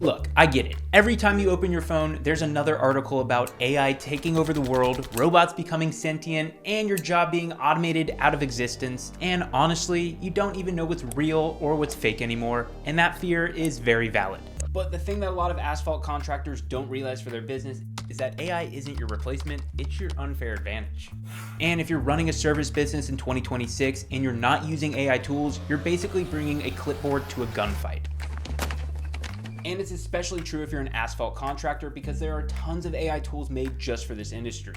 Look, I get it. Every time you open your phone, there's another article about AI taking over the world, robots becoming sentient, and your job being automated out of existence. And honestly, you don't even know what's real or what's fake anymore, and that fear is very valid. But the thing that a lot of asphalt contractors don't realize for their business is that AI isn't your replacement, it's your unfair advantage. And if you're running a service business in 2026 and you're not using AI tools, you're basically bringing a clipboard to a gunfight. And it's especially true if you're an asphalt contractor because there are tons of AI tools made just for this industry.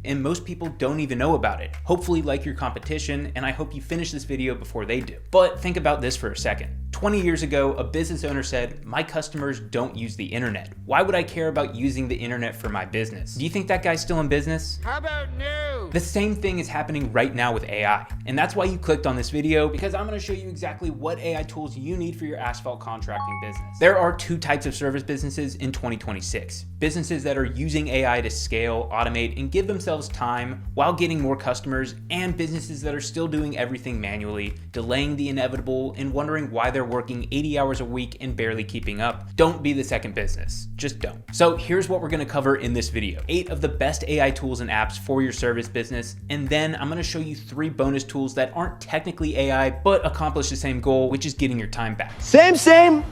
And most people don't even know about it. Hopefully like your competition, and I hope you finish this video before they do. But think about this for a second. 20 years ago, a business owner said, "My customers don't use the internet. Why would I care about using the internet for my business?" Do you think that guy's still in business? How about no? The same thing is happening right now with AI. And that's why you clicked on this video, because I'm gonna show you exactly what AI tools you need for your asphalt contracting business. There are two types of service businesses in 2026. Businesses that are using AI to scale, automate, and give themselves time while getting more customers, and businesses that are still doing everything manually, delaying the inevitable, and wondering why they're working 80 hours a week and barely keeping up. Don't be the second business. Just don't. So here's what we're gonna cover in this video. 8 of the best AI tools and apps for your service business, and then I'm gonna show you 3 bonus tools that aren't technically AI, but accomplish the same goal, which is getting your time back. Same,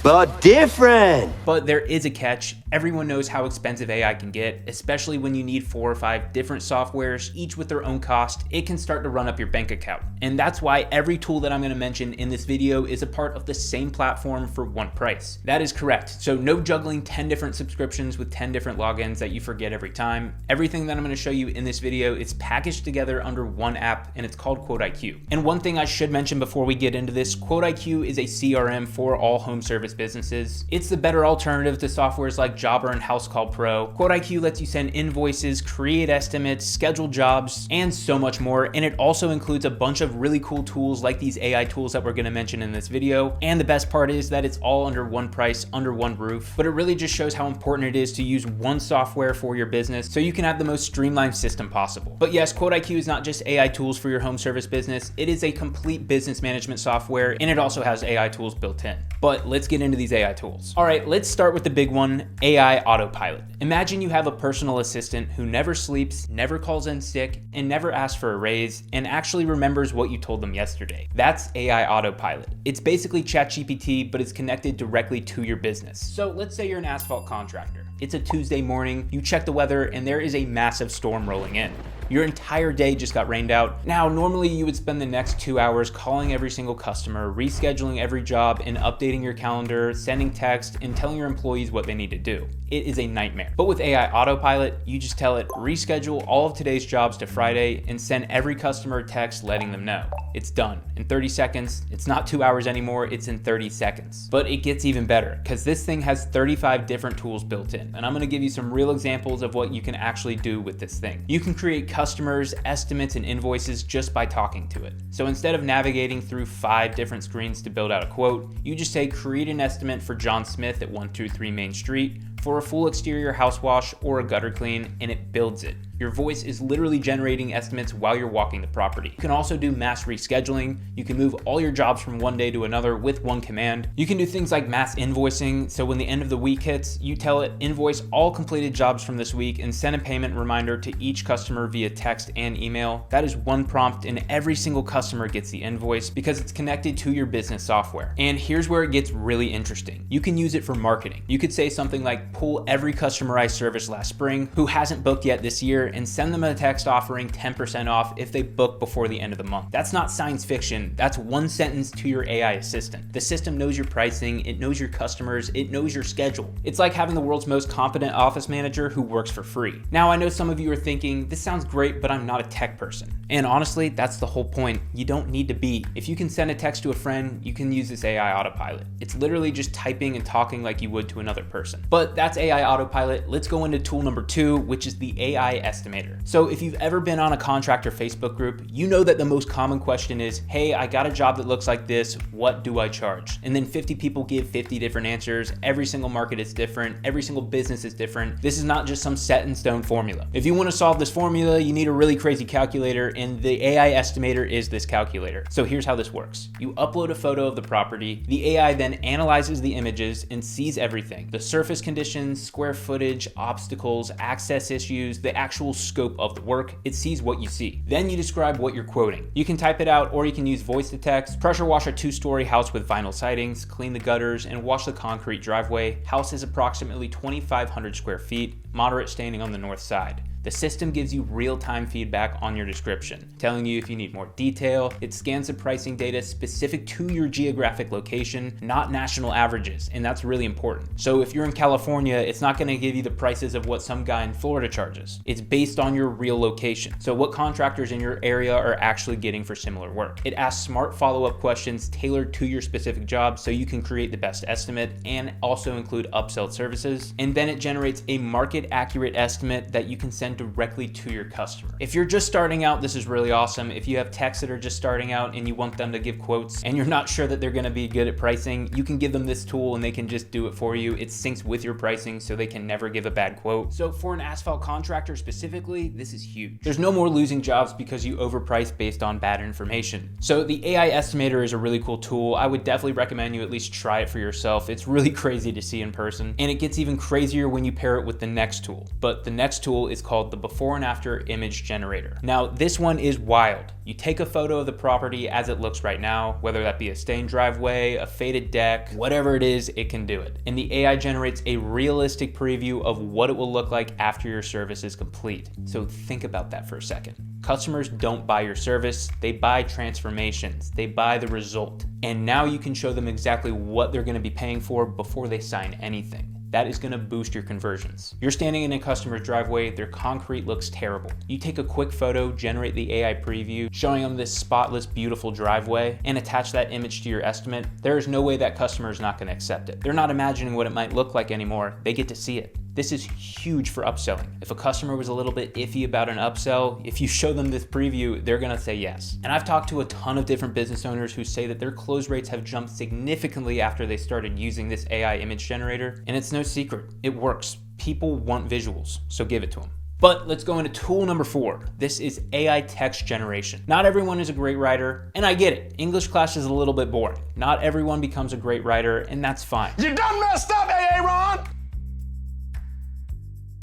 but different. But there is a catch. Everyone knows how expensive AI can get, especially when you need 4 or 5 different softwares, each with their own cost. It can start to run up your bank account. And that's why every tool that I'm gonna mention in this video is a part of the same platform for one price. That is correct. So no juggling 10 different subscriptions with 10 different logins that you forget every time. Everything that I'm gonna show you in this video is packaged together under one app, and it's called QuoteIQ. And one thing I should mention before we get into this, QuoteIQ is a CRM for all home service businesses. It's the better alternative to softwares like Jobber and House Call Pro. QuoteIQ lets you send invoices, create estimates, schedule jobs, and so much more. And it also includes a bunch of really cool tools like these AI tools that we're gonna mention in this video. And the best part is that it's all under one price, under one roof. But it really just shows how important it is to use one software for your business so you can have the most streamlined system possible. But yes, QuoteIQ is not just AI tools for your home service business. It is a complete business management software, and it also has AI tools built in. But let's get into these AI tools. All right, let's start with the big one, AI Autopilot. Imagine you have a personal assistant who never sleeps, never calls in sick, and never asks for a raise, and actually remembers what you told them yesterday. That's AI Autopilot. It's basically ChatGPT, but it's connected directly to your business. So let's say you're an asphalt contractor. It's a Tuesday morning, you check the weather, and there is a massive storm rolling in. Your entire day just got rained out. Now, normally you would spend the next 2 hours calling every single customer, rescheduling every job, and updating your calendar, sending text, and telling your employees what they need to do. It is a nightmare. But with AI Autopilot, you just tell it, reschedule all of today's jobs to Friday, and send every customer a text letting them know. It's done in 30 seconds. It's not 2 hours anymore, it's in 30 seconds. But it gets even better, because this thing has 35 different tools built in. And I'm gonna give you some real examples of what you can actually do with this thing. You can create customers, estimates, and invoices just by talking to it. So instead of navigating through 5 different screens to build out a quote, you just say, create an estimate for John Smith at 123 Main Street for a full exterior house wash or a gutter clean, and it builds it. Your voice is literally generating estimates while you're walking the property. You can also do mass rescheduling. You can move all your jobs from one day to another with one command. You can do things like mass invoicing. So when the end of the week hits, you tell it, invoice all completed jobs from this week and send a payment reminder to each customer via text and email. That is one prompt, and every single customer gets the invoice because it's connected to your business software. And here's where it gets really interesting. You can use it for marketing. You could say something like, pull every customer I serviced last spring who hasn't booked yet this year and send them a text offering 10% off if they book before the end of the month. That's not science fiction. That's one sentence to your AI assistant. The system knows your pricing, it knows your customers, it knows your schedule. It's like having the world's most competent office manager who works for free. Now, I know some of you are thinking, this sounds great, but I'm not a tech person. And honestly, that's the whole point. You don't need to be. If you can send a text to a friend, you can use this AI Autopilot. It's literally just typing and talking like you would to another person. But that's AI Autopilot. Let's go into tool number 2, which is the AI estimator. So if you've ever been on a contractor Facebook group, you know that the most common question is, hey, I got a job that looks like this, what do I charge? And then 50 people give 50 different answers. Every single market is different. Every single business is different. This is not just some set in stone formula. If you want to solve this formula, you need a really crazy calculator, and the AI estimator is this calculator. So here's how this works. You upload a photo of the property. The AI then analyzes the images and sees everything: the surface conditions, square footage, obstacles, access issues, the actual scope of the work. It sees what you see. Then you describe what you're quoting. You can type it out, or you can use voice to text. Pressure wash a 2-story house with vinyl sidings, clean the gutters, and wash the concrete driveway. House is approximately 2,500 square feet, moderate staining on the north side. The system gives you real-time feedback on your description, telling you if you need more detail. It scans the pricing data specific to your geographic location, not national averages, and that's really important. So if you're in California, it's not going to give you the prices of what some guy in Florida charges. It's based on your real location, so what contractors in your area are actually getting for similar work. It asks smart follow-up questions tailored to your specific job so you can create the best estimate and also include upsell services. And then it generates a market-accurate estimate that you can send directly to your customer. If you're just starting out, this is really awesome. If you have techs that are just starting out and you want them to give quotes and you're not sure that they're going to be good at pricing, you can give them this tool and they can just do it for you. It syncs with your pricing so they can never give a bad quote. So for an asphalt contractor specifically, this is huge. There's no more losing jobs because you overprice based on bad information. So the AI estimator is a really cool tool. I would definitely recommend you at least try it for yourself. It's really crazy to see in person, and it gets even crazier when you pair it with the next tool. But the next tool is called the before and after image generator. Now, this one is wild. You take a photo of the property as it looks right now, whether that be a stained driveway, a faded deck, whatever it is, it can do it. And the AI generates a realistic preview of what it will look like after your service is complete. So think about that for a second. Customers don't buy your service, they buy transformations, they buy the result. And now you can show them exactly what they're going to be paying for before they sign anything. That is going to boost your conversions. You're standing in a customer's driveway, their concrete looks terrible. You take a quick photo, generate the AI preview, showing them this spotless, beautiful driveway, and attach that image to your estimate. There is no way that customer is not going to accept it. They're not imagining what it might look like anymore. They get to see it. This is huge for upselling. If a customer was a little bit iffy about an upsell, if you show them this preview, they're gonna say yes. And I've talked to a ton of different business owners who say that their close rates have jumped significantly after they started using this AI image generator, and it's no secret, it works. People want visuals, so give it to them. But let's go into tool number 4. This is AI text generation. Not everyone is a great writer, and I get it. English class is a little bit boring. Not everyone becomes a great writer, and that's fine. You done messed up, AA Ron!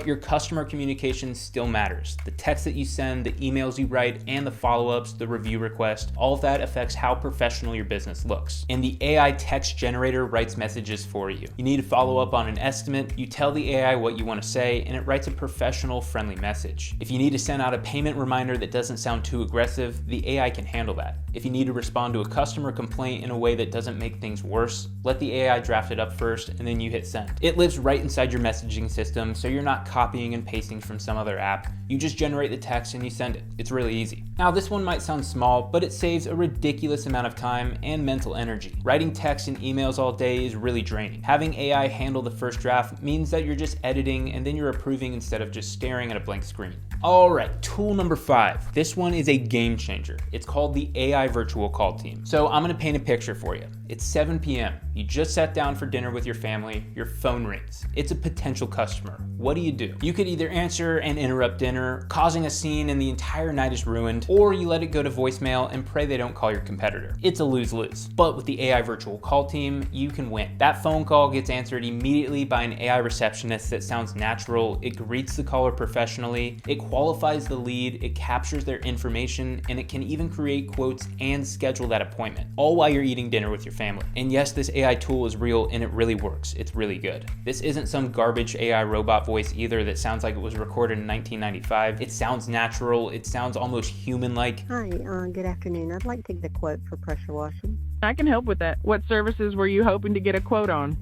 Your customer communication still matters. The text that you send, the emails you write, and the follow-ups, the review request, all of that affects how professional your business looks. And the AI text generator writes messages for you. You need to follow up on an estimate, you tell the AI what you want to say, and it writes a professional, friendly message. If you need to send out a payment reminder that doesn't sound too aggressive, the AI can handle that. If you need to respond to a customer complaint in a way that doesn't make things worse, let the AI draft it up first, and then you hit send. It lives right inside your messaging system, so you're not copying and pasting from some other app. You just generate the text and you send it. It's really easy. Now, this one might sound small, but it saves a ridiculous amount of time and mental energy. Writing text and emails all day is really draining. Having AI handle the first draft means that you're just editing and then you're approving instead of just staring at a blank screen. All right, tool number 5. This one is a game changer. It's called the AI virtual call team. So I'm gonna paint a picture for you. It's 7 p.m. You just sat down for dinner with your family, your phone rings. It's a potential customer. What do? You could either answer and interrupt dinner, causing a scene and the entire night is ruined, or you let it go to voicemail and pray they don't call your competitor. It's a lose-lose. But with the AI virtual call team, you can win. That phone call gets answered immediately by an AI receptionist that sounds natural, it greets the caller professionally, it qualifies the lead, it captures their information, and it can even create quotes and schedule that appointment, all while you're eating dinner with your family. And yes, this AI tool is real and it really works. It's really good. This isn't some garbage AI robot voice either that sounds like it was recorded in 1995. It sounds natural. It sounds almost human-like. Hi, good afternoon. I'd like to get a quote for pressure washing. I can help with that. What services were you hoping to get a quote on?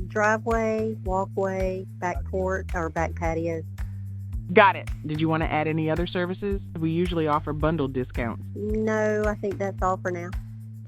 Driveway, walkway, back porch, or back patio. Got it. Did you want to add any other services? We usually offer bundled discounts. No, I think that's all for now.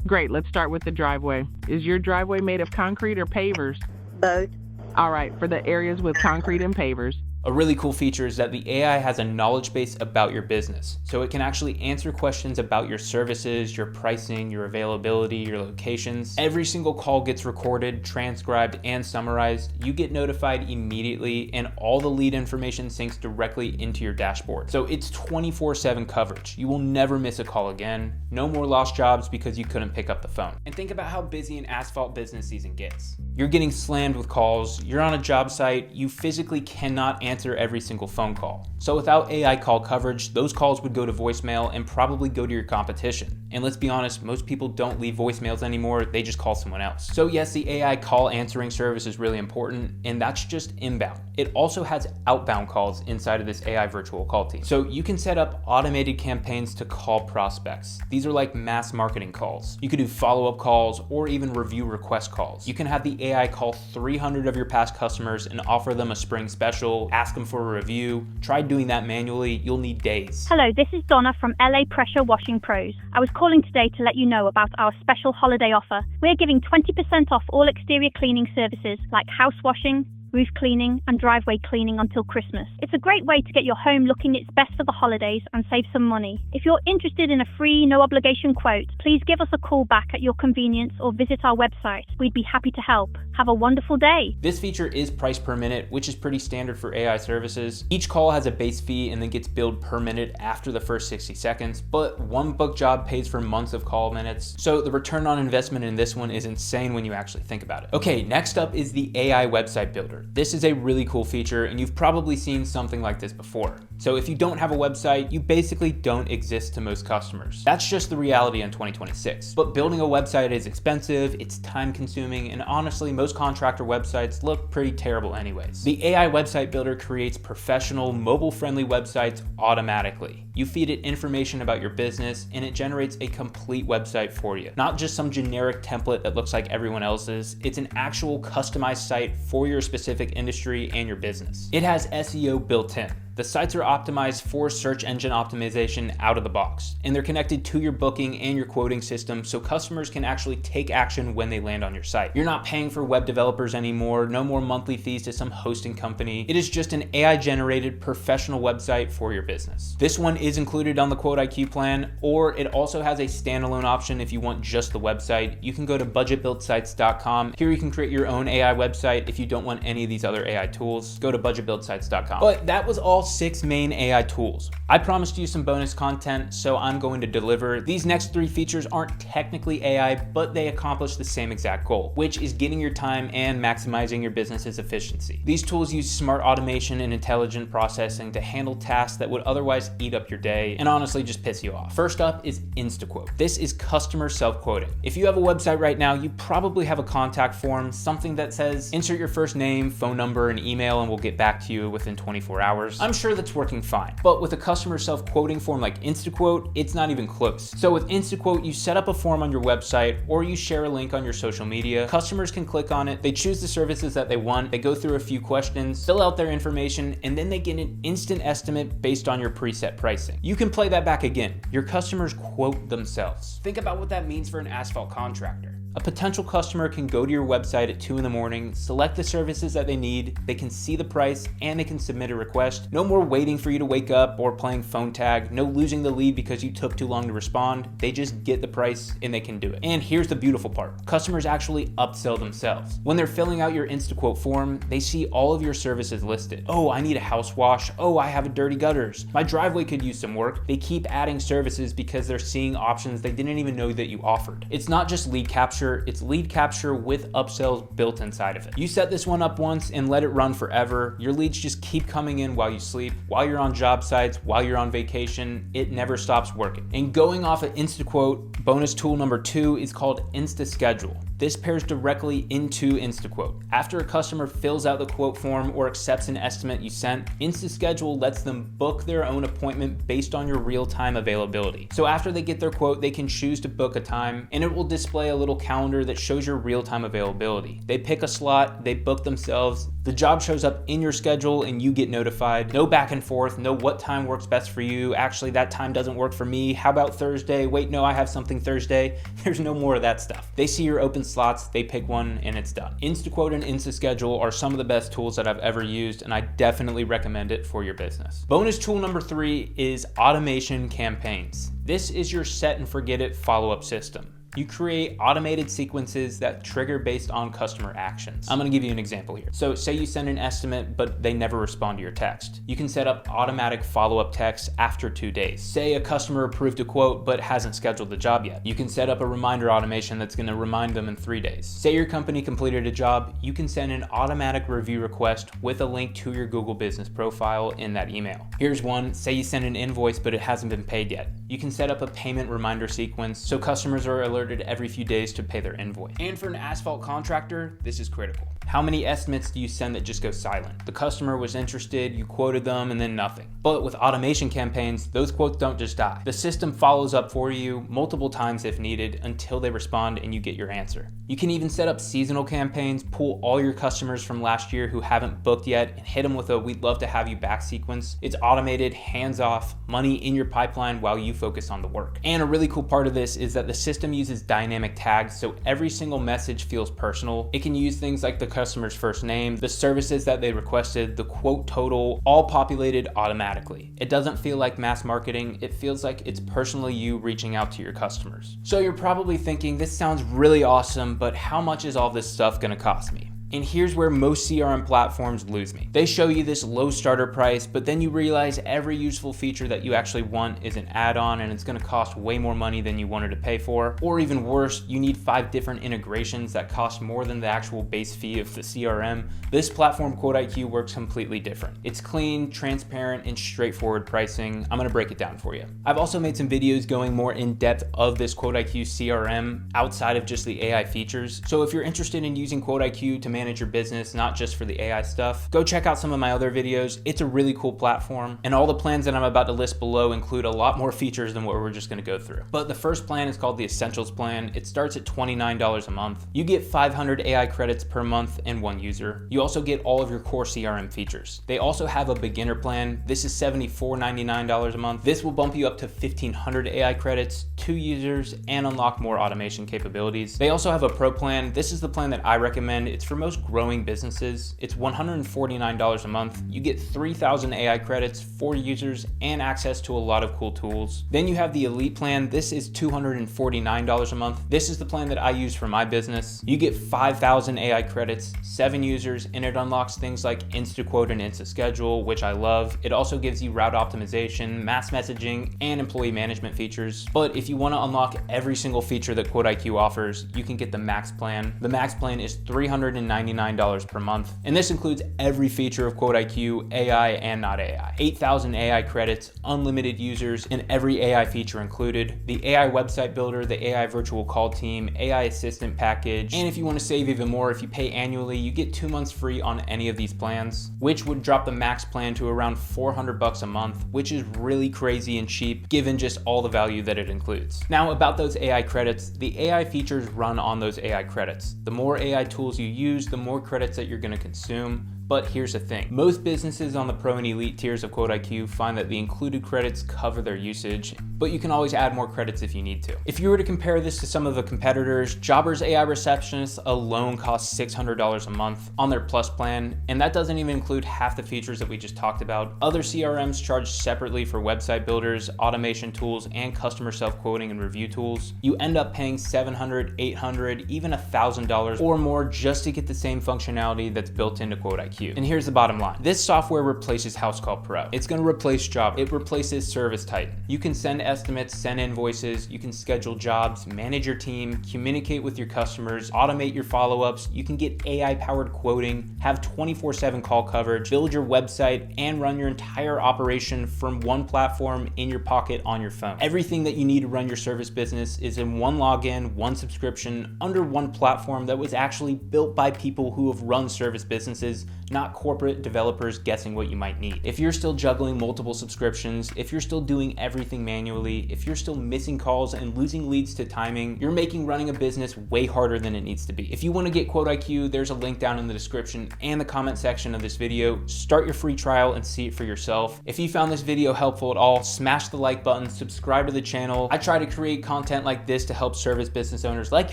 Great, let's start with the driveway. Is your driveway made of concrete or pavers? Both. All right, for the areas with concrete and pavers. A really cool feature is that the AI has a knowledge base about your business, so it can actually answer questions about your services, your pricing, your availability, your locations. Every single call gets recorded, transcribed, and summarized. You get notified immediately, and all the lead information syncs directly into your dashboard. So it's 24/7 coverage. You will never miss a call again. No more lost jobs because you couldn't pick up the phone. And think about how busy an asphalt business season gets. You're getting slammed with calls, you're on a job site, you physically cannot answer every single phone call. So without AI call coverage, those calls would go to voicemail and probably go to your competition. And let's be honest, most people don't leave voicemails anymore, they just call someone else. So yes, the AI call answering service is really important, and that's just inbound. It also has outbound calls inside of this AI virtual call team. So you can set up automated campaigns to call prospects. These are like mass marketing calls. You could do follow-up calls or even review request calls. You can have the AI call 300 of your past customers and offer them a spring special, ask them for a review. Try doing that manually, you'll need days. Hello, this is Donna from LA Pressure Washing Pros. I was calling today to let you know about our special holiday offer. We're giving 20% off all exterior cleaning services like house washing, roof cleaning, and driveway cleaning until Christmas. It's a great way to get your home looking its best for the holidays and save some money. If you're interested in a free, no obligation quote, please give us a call back at your convenience or visit our website. We'd be happy to help. Have a wonderful day. This feature is priced per minute, which is pretty standard for AI services. Each call has a base fee and then gets billed per minute after the first 60 seconds, but one book job pays for months of call minutes. So the return on investment in this one is insane when you actually think about it. Okay, next up is the AI website builder. This is a really cool feature, and you've probably seen something like this before. So if you don't have a website, you basically don't exist to most customers. That's just the reality in 2026. But building a website is expensive, it's time consuming, and honestly, most contractor websites look pretty terrible anyways. The AI website builder creates professional, mobile-friendly websites automatically. You feed it information about your business, and it generates a complete website for you. Not just some generic template that looks like everyone else's, it's an actual customized site for your specific industry and your business. It has SEO built in. The sites are optimized for search engine optimization out of the box, and they're connected to your booking and your quoting system so customers can actually take action when they land on your site. You're not paying for web developers anymore, no more monthly fees to some hosting company. It is just an AI-generated professional website for your business. This one is included on the QuoteIQ plan, or it also has a standalone option if you want just the website. You can go to budgetbuildsites.com. Here you can create your own AI website if you don't want any of these other AI tools. Go to budgetbuildsites.com. But that was all 6 main AI tools. I promised you some bonus content, so I'm going to deliver. These next 3 features aren't technically AI, but they accomplish the same exact goal, which is getting your time and maximizing your business's efficiency. These tools use smart automation and intelligent processing to handle tasks that would otherwise eat up your day and honestly just piss you off. First up is InstaQuote. This is customer self-quoting. If you have a website right now, you probably have a contact form, something that says, insert your first name, phone number, and email, and we'll get back to you within 24 hours. I'm sure that's working fine. But with a customer self-quoting form like InstaQuote, it's not even close. So with InstaQuote, you set up a form on your website or you share a link on your social media. Customers can click on it, they choose the services that they want, they go through a few questions, fill out their information, and then they get an instant estimate based on your preset pricing. You can play that back again. Your customers quote themselves. Think about what that means for an asphalt contractor. A potential customer can go to your website at 2 in the morning, select the services that they need, they can see the price, and they can submit a request. No more waiting for you to wake up or playing phone tag, no losing the lead because you took too long to respond. They just get the price and they can do it. And here's the beautiful part. Customers actually upsell themselves. When they're filling out your InstaQuote form, they see all of your services listed. Oh, I need a house wash. Oh, I have dirty gutters. My driveway could use some work. They keep adding services because they're seeing options they didn't even know that you offered. It's not just lead capture, it's lead capture with upsells built inside of it. You set this one up once and let it run forever. Your leads just keep coming in while you sleep, while you're on job sites, while you're on vacation. It never stops working. And going off of InstaQuote, bonus tool number 2 is called InstaSchedule. This pairs directly into InstaQuote. After a customer fills out the quote form or accepts an estimate you sent, InstaSchedule lets them book their own appointment based on your real-time availability. So after they get their quote, they can choose to book a time, and it will display a little countdown calendar that shows your real-time availability. They pick a slot, they book themselves, the job shows up in your schedule and you get notified. No back and forth, no what time works best for you. Actually, that time doesn't work for me. How about Thursday? Wait, no, I have something Thursday. There's no more of that stuff. They see your open slots, they pick one, and it's done. InstaQuote and InstaSchedule are some of the best tools that I've ever used, and I definitely recommend it for your business. Bonus tool number 3 is automation campaigns. This is your set and forget it follow-up system. You create automated sequences that trigger based on customer actions. I'm gonna give you an example here. So say you send an estimate, but they never respond to your text. You can set up automatic follow-up texts after 2 days. Say a customer approved a quote, but hasn't scheduled the job yet. You can set up a reminder automation that's gonna remind them in 3 days. Say your company completed a job, you can send an automatic review request with a link to your Google Business profile in that email. Here's one, say you send an invoice, but it hasn't been paid yet. You can set up a payment reminder sequence so customers are alerted every few days to pay their invoice. And for an asphalt contractor, this is critical. How many estimates do you send that just go silent? The customer was interested, you quoted them, and then nothing. But with automation campaigns, those quotes don't just die. The system follows up for you multiple times if needed until they respond and you get your answer. You can even set up seasonal campaigns, pull all your customers from last year who haven't booked yet, and hit them with a "we'd love to have you back" sequence. It's automated, hands-off, money in your pipeline while you focus on the work. And a really cool part of this is that the system uses dynamic tags, so every single message feels personal. It can use things like the customer's first name, the services that they requested, the quote total, all populated automatically. It doesn't feel like mass marketing, it feels like it's personally you reaching out to your customers. So you're probably thinking, this sounds really awesome, but how much is all this stuff gonna cost me? And here's where most CRM platforms lose me. They show you this low starter price, but then you realize every useful feature that you actually want is an add-on and it's gonna cost way more money than you wanted to pay for. Or even worse, you need 5 different integrations that cost more than the actual base fee of the CRM. This platform, QuoteIQ, works completely different. It's clean, transparent, and straightforward pricing. I'm gonna break it down for you. I've also made some videos going more in depth of this QuoteIQ CRM outside of just the AI features. So if you're interested in using QuoteIQ to manage your business, not just for the AI stuff, go check out some of my other videos. It's a really cool platform, and all the plans that I'm about to list below include a lot more features than what we're just gonna go through. But the first plan is called the Essentials plan. It starts at $29 a month. You get 500 AI credits per month and 1 user. You also get all of your core CRM features. They also have a beginner plan. This is $74.99 a month. This will bump you up to 1,500 AI credits, 2 users, and unlock more automation capabilities. They also have a pro plan. This is the plan that I recommend. It's for most growing businesses. It's $149 a month. You get 3,000 AI credits, 4 users, and access to a lot of cool tools. Then you have the Elite plan. This is $249 a month. This is the plan that I use for my business. You get 5,000 AI credits, 7 users, and it unlocks things like InstaQuote and InstaSchedule, which I love. It also gives you route optimization, mass messaging, and employee management features. But if you want to unlock every single feature that QuoteIQ offers, you can get the Max plan. The Max plan is $399 per month, and this includes every feature of QuoteIQ, AI and not AI. 8,000 AI credits, unlimited users, and every AI feature included. The AI website builder, the AI virtual call team, AI assistant package, and if you want to save even more, if you pay annually, you get 2 months free on any of these plans, which would drop the Max plan to around $400 a month, which is really crazy and cheap given just all the value that it includes. Now about those AI credits, the AI features run on those AI credits. The more AI tools you use, the more credits that you're going to consume. But here's the thing, most businesses on the Pro and Elite tiers of QuoteIQ find that the included credits cover their usage, but you can always add more credits if you need to. If you were to compare this to some of the competitors, Jobber's AI Receptionist alone costs $600 a month on their Plus plan, and that doesn't even include half the features that we just talked about. Other CRMs charge separately for website builders, automation tools, and customer self-quoting and review tools. You end up paying $700, $800, even $1,000 or more just to get the same functionality that's built into QuoteIQ. And here's the bottom line. This software replaces House Call Pro. It's going to replace Jobber. It replaces Service Titan. You can send estimates, send invoices, you can schedule jobs, manage your team, communicate with your customers, automate your follow-ups, you can get AI-powered quoting, have 24/7 call coverage, build your website, and run your entire operation from one platform in your pocket on your phone. Everything that you need to run your service business is in one login, one subscription, under one platform that was actually built by people who have run service businesses, not corporate developers guessing what you might need. If you're still juggling multiple subscriptions, if you're still doing everything manually, if you're still missing calls and losing leads to timing, you're making running a business way harder than it needs to be. If you want to get QuoteIQ, there's a link down in the description and the comment section of this video. Start your free trial and see it for yourself. If you found this video helpful at all, smash the like button, subscribe to the channel. I try to create content like this to help service business owners like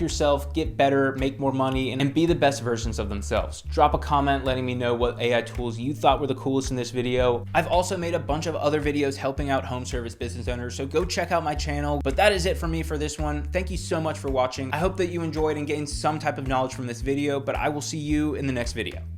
yourself get better, make more money, and be the best versions of themselves. Drop a comment letting me know what AI tools you thought were the coolest in this video. I've also made a bunch of other videos helping out home service business owners, so go check out my channel. But that is it for me for this one. Thank you so much for watching. I hope that you enjoyed and gained some type of knowledge from this video, but I will see you in the next video.